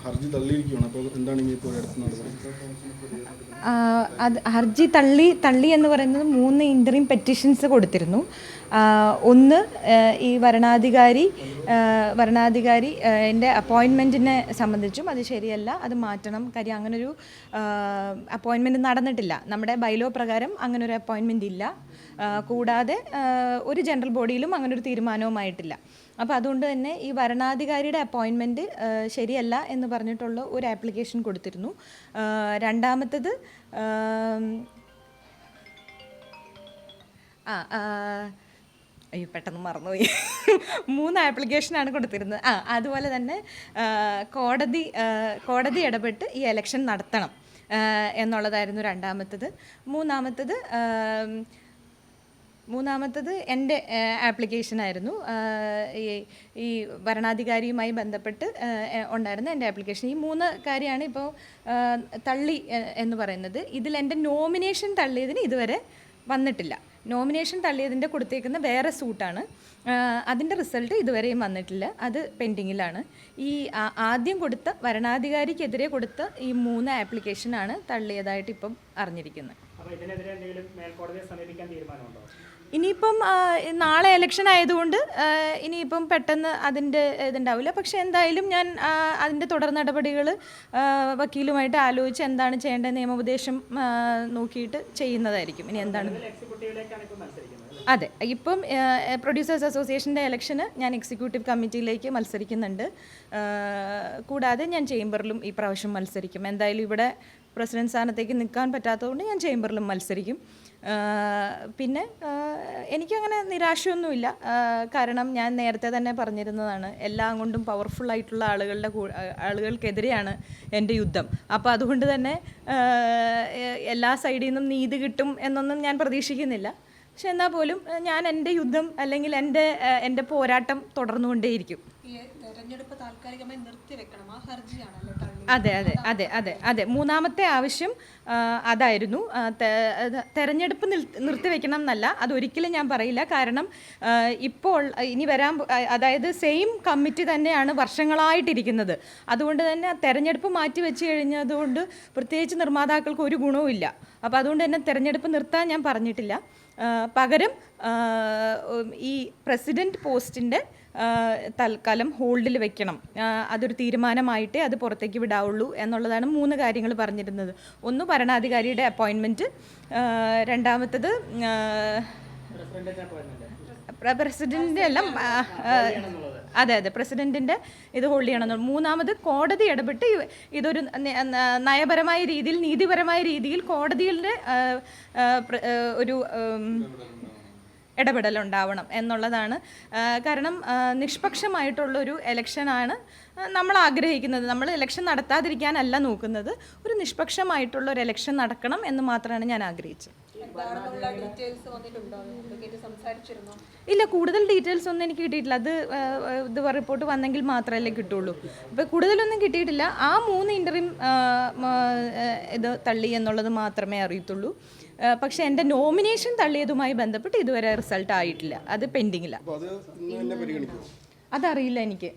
ഹർജി തള്ളിയിരിക്കുകയാണ്. അപ്പോൾ എന്താണ് ഇനിയിപ്പോൾ അടുത്ത നടപടി? അത് ഹർജി തള്ളി എന്ന് പറയുന്നത് 3 ഇൻ്ററിം പെറ്റീഷൻസ് കൊടുത്തിരുന്നു. ഒന്ന്, ഈ വരണാധികാരി എൻ്റെ അപ്പോയിൻമെൻറ്റിനെ സംബന്ധിച്ചും അത് ശരിയല്ല, അത് മാറ്റണം. കാര്യം അങ്ങനൊരു അപ്പോയിൻമെൻറ്റ് നടന്നിട്ടില്ല. നമ്മുടെ ബൈലോ പ്രകാരം അങ്ങനൊരു അപ്പോയിൻമെൻറ്റ് ഇല്ല. കൂടാതെ ഒരു ജനറൽ ബോഡിയിലും അങ്ങനൊരു തീരുമാനവുമായിട്ടില്ല. അപ്പോൾ അതുകൊണ്ട് തന്നെ ഈ വരണാധികാരിയുടെ അപ്പോയിൻമെൻറ്റ് ശരിയല്ല എന്ന് പറഞ്ഞിട്ടുള്ള ഒരു ആപ്ലിക്കേഷൻ കൊടുത്തിരുന്നു. രണ്ടാമത്തത് അയ്യോ പെട്ടെന്ന് മറന്നുപോയി. 3 ആപ്ലിക്കേഷനാണ് കൊടുത്തിരുന്നത്. അതുപോലെ തന്നെ കോടതി ഇടപെട്ട് ഈ എലക്ഷൻ നടത്തണം എന്നുള്ളതായിരുന്നു രണ്ടാമത്തത്. മൂന്നാമത്തത് എൻ്റെ ആപ്ലിക്കേഷനായിരുന്നു. ഈ ഭരണാധികാരിയുമായി ബന്ധപ്പെട്ട് ഉണ്ടായിരുന്ന എൻ്റെ ആപ്ലിക്കേഷൻ. ഈ 3 കാര്യമാണ് ഇപ്പോൾ തള്ളി എന്ന് പറയുന്നത്. ഇതിൽ എൻ്റെ നോമിനേഷൻ തള്ളിയതിന് ഇതുവരെ വന്നിട്ടില്ല. നോമിനേഷൻ തള്ളിയതിൻ്റെ കൊടുത്തേക്കുന്ന വേറെ സൂട്ടാണ്. അതിൻ്റെ റിസൾട്ട് ഇതുവരെയും വന്നിട്ടില്ല. അത് പെൻഡിങ്ങിലാണ്. ഈ ആദ്യം കൊടുത്ത വരണാധികാരിക്കെതിരെ കൊടുത്ത ഈ 3 ആപ്ലിക്കേഷനാണ് തള്ളിയതായിട്ട് ഇപ്പം അറിഞ്ഞിരിക്കുന്നത്. ഇനിയിപ്പം നാളെ ഇലക്ഷൻ ആയതുകൊണ്ട് ഇനിയിപ്പം പെട്ടെന്ന് അതിൻ്റെ ഇതുണ്ടാവില്ല. പക്ഷേ എന്തായാലും ഞാൻ അതിൻ്റെ തുടർ നടപടികൾ വക്കീലുമായിട്ട് ആലോചിച്ച് എന്താണ് ചെയ്യേണ്ടത് നിയമോപദേശം നോക്കിയിട്ട് ചെയ്യുന്നതായിരിക്കും. ഇനി എന്താണ്? അതെ, ഇപ്പം പ്രൊഡ്യൂസേഴ്സ് അസോസിയേഷൻ്റെ ഇലക്ഷന് ഞാൻ എക്സിക്യൂട്ടീവ് കമ്മിറ്റിയിലേക്ക് മത്സരിക്കുന്നുണ്ട്. കൂടാതെ ഞാൻ ചേംബറിലും ഈ പ്രാവശ്യം മത്സരിക്കും. എന്തായാലും ഇവിടെ പ്രസിഡന്റ് സ്ഥാനത്തേക്ക് നിൽക്കാൻ പറ്റാത്തതുകൊണ്ട് ഞാൻ ചേംബറിലും മത്സരിക്കും. പിന്നെ എനിക്കങ്ങനെ നിരാശയൊന്നുമില്ല. കാരണം ഞാൻ നേരത്തെ തന്നെ പറഞ്ഞിരുന്നതാണ്, എല്ലാം കൊണ്ടും പവർഫുള്ളായിട്ടുള്ള ആളുകൾക്കെതിരെയാണ് എൻ്റെ യുദ്ധം. അപ്പോൾ അതുകൊണ്ട് തന്നെ എല്ലാ സൈഡിൽ നിന്നും നീതി കിട്ടും എന്നൊന്നും ഞാൻ പ്രതീക്ഷിക്കുന്നില്ല. പക്ഷെ എന്നാൽ പോലും ഞാൻ എൻ്റെ യുദ്ധം അല്ലെങ്കിൽ എൻ്റെ പോരാട്ടം തുടർന്നുകൊണ്ടേയിരിക്കും. അതെ, മൂന്നാമത്തെ ആവശ്യം അതായിരുന്നു. തെരഞ്ഞെടുപ്പ് നിർത്തിവെക്കണം എന്നല്ല, അതൊരിക്കലും ഞാൻ പറയില്ല. കാരണം ഇപ്പോൾ ഇനി അതായത് സെയിം കമ്മിറ്റി തന്നെയാണ് വർഷങ്ങളായിട്ടിരിക്കുന്നത്. അതുകൊണ്ട് തന്നെ തെരഞ്ഞെടുപ്പ് മാറ്റി വെച്ച് കഴിഞ്ഞതുകൊണ്ട് പ്രത്യേകിച്ച് നിർമ്മാതാക്കൾക്ക് ഒരു ഗുണവും ഇല്ല. അപ്പോൾ അതുകൊണ്ട് തന്നെ തെരഞ്ഞെടുപ്പ് നിർത്താൻ ഞാൻ പറഞ്ഞിട്ടില്ല. പകരം ഈ പ്രസിഡന്റ് പോസ്റ്റിൻ്റെ തൽക്കാലം ഹോൾഡിൽ വെക്കണം. അതൊരു തീരുമാനമായിട്ടേ അത് പുറത്തേക്ക് വിടാവുള്ളൂ എന്നുള്ളതാണ് 3 കാര്യങ്ങൾ പറഞ്ഞിരുന്നത്. ഒന്ന്, ഭരണാധികാരിയുടെ അപ്പോയിൻമെൻറ്റ്. രണ്ടാമത്തത് പ്രസിഡന്റിൻ്റെ എല്ലാം അതെ പ്രസിഡന്റിൻ്റെ ഇത് ഹോൾഡ് ചെയ്യണം. മൂന്നാമത്, കോടതി ഇടപെട്ട് ഇതൊരു നയപരമായ രീതിയിൽ നീതിപരമായ രീതിയിൽ കോടതിയുടെ ഒരു ഇടപെടലുണ്ടാവണം എന്നുള്ളതാണ്. കാരണം നിഷ്പക്ഷമായിട്ടുള്ളൊരു ഇലക്ഷനാണ് നമ്മൾ ആഗ്രഹിക്കുന്നത്. നമ്മൾ ഇലക്ഷൻ നടത്താതിരിക്കാനല്ല നോക്കുന്നത്, ഒരു നിഷ്പക്ഷമായിട്ടുള്ള ഒരു ഇലക്ഷൻ നടക്കണം എന്ന് മാത്രമാണ് ഞാൻ ആഗ്രഹിച്ചത്. ഇല്ല, കൂടുതൽ ഡീറ്റെയിൽസ് ഒന്നും എനിക്ക് കിട്ടിയിട്ടില്ല. ഇത് റിപ്പോർട്ട് വന്നെങ്കിൽ മാത്രമല്ലേ കിട്ടുള്ളൂ. അപ്പോൾ കൂടുതലൊന്നും കിട്ടിയിട്ടില്ല. ആ 3 ഇൻ്ററിം ഇത് തള്ളി എന്നുള്ളത് മാത്രമേ അറിയത്തുള്ളൂ. പക്ഷെ എൻ്റെ നോമിനേഷൻ തള്ളിയതുമായി ബന്ധപ്പെട്ട് ഇതുവരെ റിസൾട്ട് ആയിട്ടില്ല. അത് പെൻഡിങ്ങില്ല. അതറിയില്ല എനിക്ക്.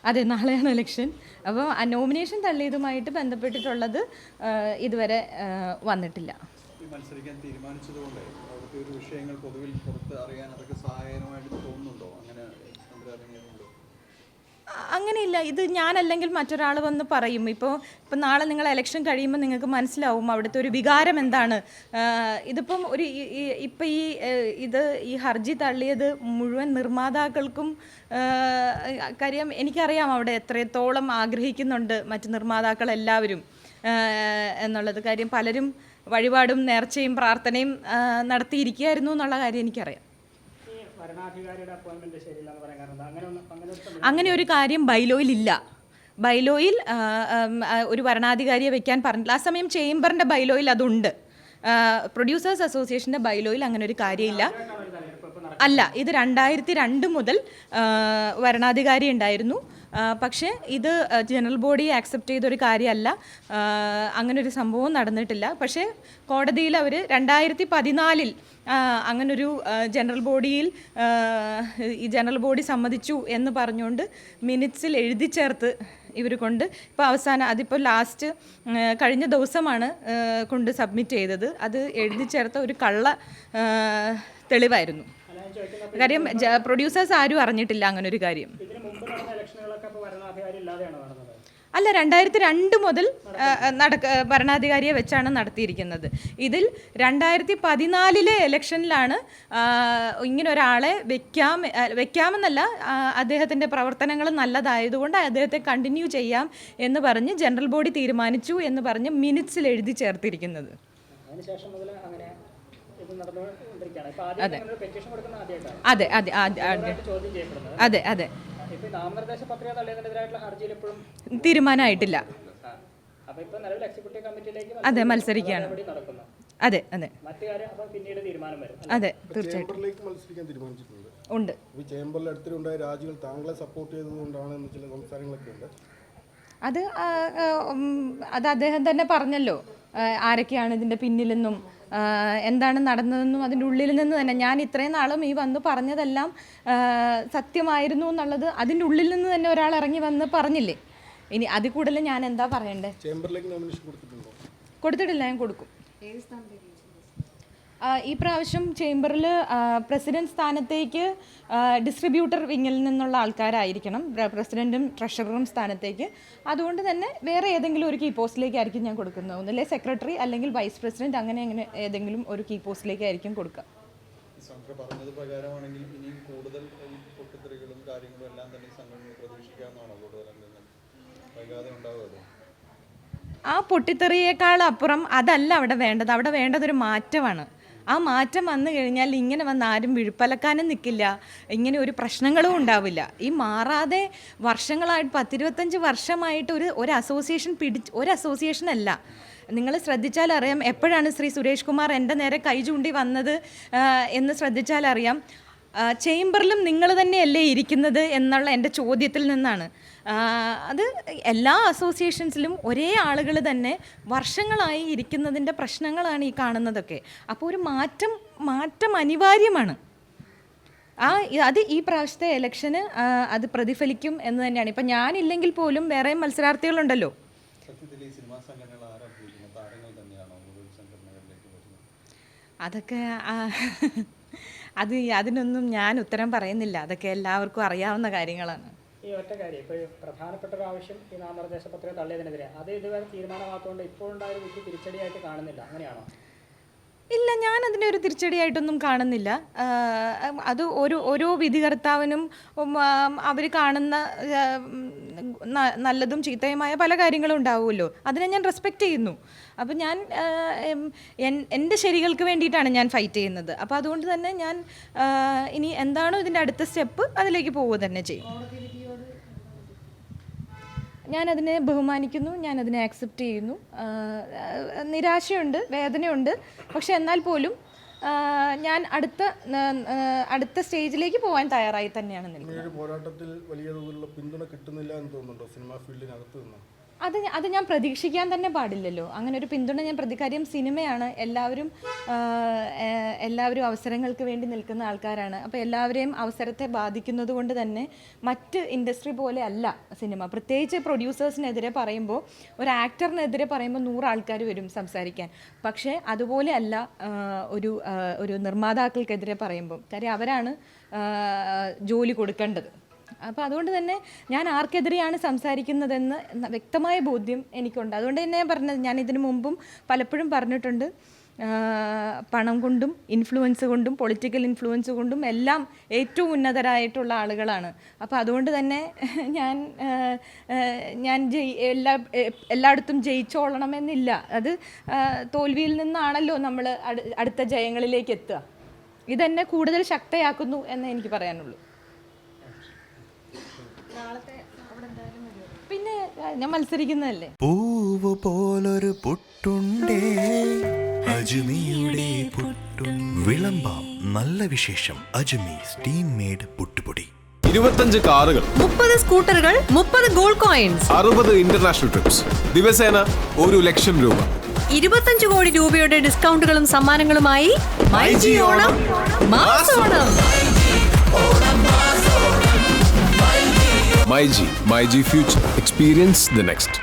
അതെ, നാളെയാണ് ഇലക്ഷൻ. അപ്പോൾ ആ നോമിനേഷൻ തള്ളിയതുമായിട്ട് ബന്ധപ്പെട്ടിട്ടുള്ളത് ഇതുവരെ വന്നിട്ടില്ല. മത്സരിക്കാൻ തീരുമാനിച്ചതുകൊണ്ട് അവിടുത്തെ ഒരു വിഷയങ്ങൾ പൊതുവിൽ പുറത്ത് അറിയാൻ അതൊക്കെ സഹായകരമായിട്ട് തോന്നുന്നുണ്ടോ? അങ്ങനെയില്ല. ഇത് ഞാനല്ലെങ്കിൽ മറ്റൊരാൾ വന്ന് പറയും. ഇപ്പോൾ നാളെ നിങ്ങൾ ഇലക്ഷൻ കഴിയുമ്പോൾ നിങ്ങൾക്ക് മനസ്സിലാവും അവിടുത്തെ ഒരു വികാരം എന്താണ്. ഇതിപ്പം ഈ ഹർജി തള്ളിയത് മുഴുവൻ നിർമ്മാതാക്കൾക്കും കാര്യം എനിക്കറിയാം അവിടെ എത്രത്തോളം ആഗ്രഹിക്കുന്നുണ്ട് മറ്റ് നിർമ്മാതാക്കളെല്ലാവരും എന്നുള്ളത്. കാര്യം പലരും വഴിപാടും നേർച്ചയും പ്രാർത്ഥനയും നടത്തിയിരിക്കുകയായിരുന്നു എന്നുള്ള കാര്യം എനിക്കറിയാം. അങ്ങനെ ഒരു കാര്യം ബൈലോയിലില്ല. ബൈലോയിൽ ഒരു വരണാധികാരിയെ വെക്കാൻ പറഞ്ഞില്ല. ആ സമയം ചേംബറിൻ്റെ ബൈലോയിൽ അതുണ്ട്. പ്രൊഡ്യൂസേഴ്സ് അസോസിയേഷൻ്റെ ബൈലോയിൽ അങ്ങനെ ഒരു കാര്യമില്ല. അല്ല, ഇത് 2002 മുതൽ വരണാധികാരി ഉണ്ടായിരുന്നു. പക്ഷേ ഇത് ജനറൽ ബോഡി ആക്സെപ്റ്റ് ചെയ്തൊരു കാര്യമല്ല. അങ്ങനൊരു സംഭവം നടന്നിട്ടില്ല. പക്ഷേ കോടതിയിൽ അവർ 2014 അങ്ങനൊരു ജനറൽ ബോഡിയിൽ ഈ ജനറൽ ബോഡി സമ്മതിച്ചു എന്ന് പറഞ്ഞുകൊണ്ട് മിനിറ്റ്സിൽ എഴുതി ചേർത്ത് ഇവർ കൊണ്ട് ഇപ്പോൾ അവസാനം അതിപ്പോൾ ലാസ്റ്റ് കഴിഞ്ഞ ദിവസമാണ് കൊണ്ട് സബ്മിറ്റ് ചെയ്തത്. അത് എഴുതി ചേർത്ത ഒരു കള്ള തെളിവായിരുന്നു. കാര്യം പ്രൊഡ്യൂസേഴ്സ് ആരും അറിഞ്ഞിട്ടില്ല അങ്ങനെ ഒരു കാര്യം. അല്ല, 2002 മുതൽ ഭരണാധികാരിയെ വെച്ചാണ് നടത്തിയിരിക്കുന്നത്. ഇതിൽ 2014 ഇലക്ഷനിലാണ് ഇങ്ങനെ ഒരാളെ വെക്കാമെന്നല്ല, അദ്ദേഹത്തിൻ്റെ പ്രവർത്തനങ്ങൾ നല്ലതായതുകൊണ്ട് അദ്ദേഹത്തെ കണ്ടിന്യൂ ചെയ്യാം എന്ന് പറഞ്ഞ് ജനറൽ ബോഡി തീരുമാനിച്ചു എന്ന് പറഞ്ഞ് മിനിറ്റ്സിൽ എഴുതി ചേർത്തിരിക്കുന്നത്. അതെ അതെ അതെ അതെ അതെ തീരുമാനമായിട്ടില്ല. അതെ, മത്സരിക്കുകയാണ്. അതെ അതെ അതെ, തീർച്ചയായിട്ടും ഉണ്ട്. ചേംബറിൽ അടുത്തിടെ രാജികൾ താങ്കളെ സപ്പോർട്ട് ചെയ്തതുകൊണ്ടാണ് ചില സംസാരങ്ങളൊക്കെ ഉണ്ട്. അത് അദ്ദേഹം തന്നെ പറഞ്ഞല്ലോ ആരൊക്കെയാണ് ഇതിൻ്റെ പിന്നിലെന്നും എന്താണ് നടന്നതെന്നും അതിൻ്റെ ഉള്ളിൽ നിന്ന് തന്നെ. ഞാൻ ഇത്രയും നാളും ഈ വന്ന് പറഞ്ഞതെല്ലാം സത്യമായിരുന്നു എന്നുള്ളത് അതിൻ്റെ ഉള്ളിൽ നിന്ന് തന്നെ ഒരാൾ ഇറങ്ങി വന്ന് പറഞ്ഞില്ലേ. ഇനി അതിൽ കൂടുതൽ ഞാൻ എന്താ പറയണ്ടേ? കൊടുത്തിട്ടില്ല, ഞാൻ കൊടുക്കും. ഈ പ്രാവശ്യം ചേംബറിൽ പ്രസിഡന്റ് സ്ഥാനത്തേക്ക് ഡിസ്ട്രിബ്യൂട്ടർ വിങ്ങിൽ നിന്നുള്ള ആൾക്കാരായിരിക്കണം പ്രസിഡന്റും ട്രഷററും സ്ഥാനത്തേക്ക്. അതുകൊണ്ട് തന്നെ വേറെ ഏതെങ്കിലും ഒരു കീ പോസ്റ്റിലേക്കായിരിക്കും ഞാൻ കൊടുക്കുന്നത്. ഒന്നില്ലേ സെക്രട്ടറി അല്ലെങ്കിൽ വൈസ് പ്രസിഡന്റ്, അങ്ങനെ ഏതെങ്കിലും ഒരു കീ പോസ്റ്റിലേക്കായിരിക്കും കൊടുക്കുക. പറഞ്ഞത് പ്രകാരമാണെങ്കിൽ ഇനിയും കൂടുതൽ പൊട്ടിത്തെറികളും കാര്യങ്ങളും എല്ലാം തന്നെ സംഘടന പ്രതീക്ഷിക്കാവുന്നതാണോ? കൂടുതൽ വൈകാതെ ഉണ്ടാവുമല്ലോ. ആ പൊട്ടിത്തെറിയേക്കാൾ അപ്പുറം അതല്ല അവിടെ വേണ്ടത്. അവിടെ വേണ്ടതൊരു മാറ്റമാണ്. ആ മാറ്റം വന്നു കഴിഞ്ഞാൽ ഇങ്ങനെ വന്ന് ആരും വിഴുപ്പലക്കാനും നിൽക്കില്ല, ഇങ്ങനെ ഒരു പ്രശ്നങ്ങളും ഉണ്ടാവില്ല. ഈ മാറാതെ വർഷങ്ങളായിട്ട് 10-25 വർഷമായിട്ട് ഒരു അസോസിയേഷൻ ഒരു അസോസിയേഷൻ അല്ല. നിങ്ങൾ ശ്രദ്ധിച്ചാൽ അറിയാം, എപ്പോഴാണ് ശ്രീ സുരേഷ് കുമാർ എൻ്റെ നേരെ കൈ ചൂണ്ടി വന്നത് എന്ന് ശ്രദ്ധിച്ചാൽ അറിയാം. ചേംബറിലും നിങ്ങൾ തന്നെയല്ലേ ഇരിക്കുന്നത് എന്നുള്ള എൻ്റെ ചോദ്യത്തിൽ നിന്നാണ്. അത് എല്ലാ അസോസിയേഷൻസിലും ഒരേ ആളുകൾ തന്നെ വർഷങ്ങളായി ഇരിക്കുന്നതിൻ്റെ പ്രശ്നങ്ങളാണ് ഈ കാണുന്നതൊക്കെ. അപ്പോൾ ഒരു മാറ്റം അനിവാര്യമാണ്. അത് ഈ പ്രാവശ്യത്തെ ഇലക്ഷന് അത് പ്രതിഫലിക്കും എന്ന് തന്നെയാണ്. ഇപ്പം ഞാനില്ലെങ്കിൽ പോലും വേറെ മത്സരാർത്ഥികളുണ്ടല്ലോ. അതൊക്കെ അതിനൊന്നും ഞാൻ ഉത്തരം പറയുന്നില്ല. അതൊക്കെ എല്ലാവർക്കും അറിയാവുന്ന കാര്യങ്ങളാണ്. ഈ ഒറ്റ കാര്യം, ഇപ്പോൾ പ്രധാനപ്പെട്ട ഒരു ആവശ്യം ഈ നാമനിർദ്ദേശ പത്രിക തള്ളിയതിനെതിരെ അത് ഇതുവരെ തീരുമാനമാക്കുകൊണ്ട് ഇപ്പോഴുണ്ടായ ഒരു വലിയ തിരിച്ചടിയായിട്ട് കാണുന്നില്ല, അങ്ങനെയാണോ? ഇല്ല, ഞാനതിനെ ഒരു തിരിച്ചടിയായിട്ടൊന്നും കാണുന്നില്ല. അത് ഓരോ വിധികർത്താവിനും അവർ കാണുന്ന നല്ലതും ചീത്തയുമായ പല കാര്യങ്ങളും ഉണ്ടാവുമല്ലോ. അതിനെ ഞാൻ റെസ്പെക്റ്റ് ചെയ്യുന്നു. അപ്പം ഞാൻ എൻ്റെ ശരികൾക്ക് വേണ്ടിയിട്ടാണ് ഞാൻ ഫൈറ്റ് ചെയ്യുന്നത്. അപ്പോൾ അതുകൊണ്ട് തന്നെ ഞാൻ ഇനി എന്താണോ ഇതിൻ്റെ അടുത്ത സ്റ്റെപ്പ് അതിലേക്ക് പോവുക തന്നെ ചെയ്യും. ഞാനതിനെ ബഹുമാനിക്കുന്നു, ഞാനതിനെ ആക്സെപ്റ്റ് ചെയ്യുന്നു. നിരാശയുണ്ട്, വേദനയുണ്ട്. പക്ഷെ എന്നാൽ പോലും ഞാൻ അടുത്ത സ്റ്റേജിലേക്ക് പോകാൻ തയ്യാറായി തന്നെയാണ് നിൽക്കുന്നത്. പോരാട്ടത്തിൽ വലിയ തോതിലുള്ള പിന്തുണ കിട്ടുന്നില്ല എന്ന് തോന്നുന്നുണ്ടോ സിനിമാ ഫീൽഡിനകത്ത് നിന്ന്? അത് ഞാൻ പ്രതീക്ഷിക്കാൻ തന്നെ പാടില്ലല്ലോ. അങ്ങനെ ഒരു പിന്തുണ ഞാൻ കാര്യം സിനിമയാണ്, എല്ലാവരും അവസരങ്ങൾക്ക് വേണ്ടി നിൽക്കുന്ന ആൾക്കാരാണ്. അപ്പോൾ എല്ലാവരെയും അവസരത്തെ ബാധിക്കുന്നത് കൊണ്ട് തന്നെ മറ്റ് ഇൻഡസ്ട്രി പോലെ അല്ല സിനിമ. പ്രത്യേകിച്ച് പ്രൊഡ്യൂസേഴ്സിനെതിരെ പറയുമ്പോൾ, ഒരു ആക്ടറിനെതിരെ പറയുമ്പോൾ 100 ആൾക്കാർ വരും സംസാരിക്കാൻ. പക്ഷേ അതുപോലെ അല്ല ഒരു നിർമ്മാതാക്കൾക്കെതിരെ പറയുമ്പോൾ. കാര്യം അവരാണ് ജോലി കൊടുക്കേണ്ടത്. അപ്പോൾ അതുകൊണ്ട് തന്നെ ഞാൻ ആർക്കെതിരെയാണ് സംസാരിക്കുന്നതെന്ന് വ്യക്തമായ ബോധ്യം എനിക്കുണ്ട്. അതുകൊണ്ട് തന്നെ ഞാൻ പറഞ്ഞത്, ഞാൻ ഇതിനു മുമ്പും പലപ്പോഴും പറഞ്ഞിട്ടുണ്ട്, പണം കൊണ്ടും ഇൻഫ്ലുവൻസ് കൊണ്ടും പൊളിറ്റിക്കൽ ഇൻഫ്ലുവൻസ് കൊണ്ടും എല്ലാം ഏറ്റവും ഉന്നതരായിട്ടുള്ള ആളുകളാണ്. അപ്പോൾ അതുകൊണ്ട് തന്നെ ഞാൻ എല്ലായിടത്തും ജയിച്ചോളണമെന്നില്ല. അത് തോൽവിയിൽ നിന്നാണല്ലോ നമ്മൾ അടുത്ത ജയങ്ങളിലേക്ക് എത്തുക. ഇതെന്നെ കൂടുതൽ ശക്തയാക്കുന്നു എന്നേ എനിക്ക് പറയാനുള്ളൂ. പിന്നെ ഞാൻ മത്സരിക്കുന്നതല്ലേ. പൂവ് പോലൊരു പുട്ടുണ്ടേ അജ്മിയുടെ പുട്ടും. വിളമ്പാം നല്ല വിശേഷം. അജ്മി സ്റ്റീം മെയ്ഡ് പുട്ടുപൊടി. 25 കാറുകൾ, 30 സ്കൂട്ടറുകൾ, 30 ഗോൾഡ് കോയിൻസ്, 60 ഇന്റർനാഷണൽ ട്രിപ്സ്, ദിവസേന 1 ലക്ഷം രൂപ, 25 കോടി രൂപയുടെ ഡിസ്കൗണ്ടുകളും സമ്മാനങ്ങളുമായി myG Onam mass Onam. My G future, experience the next.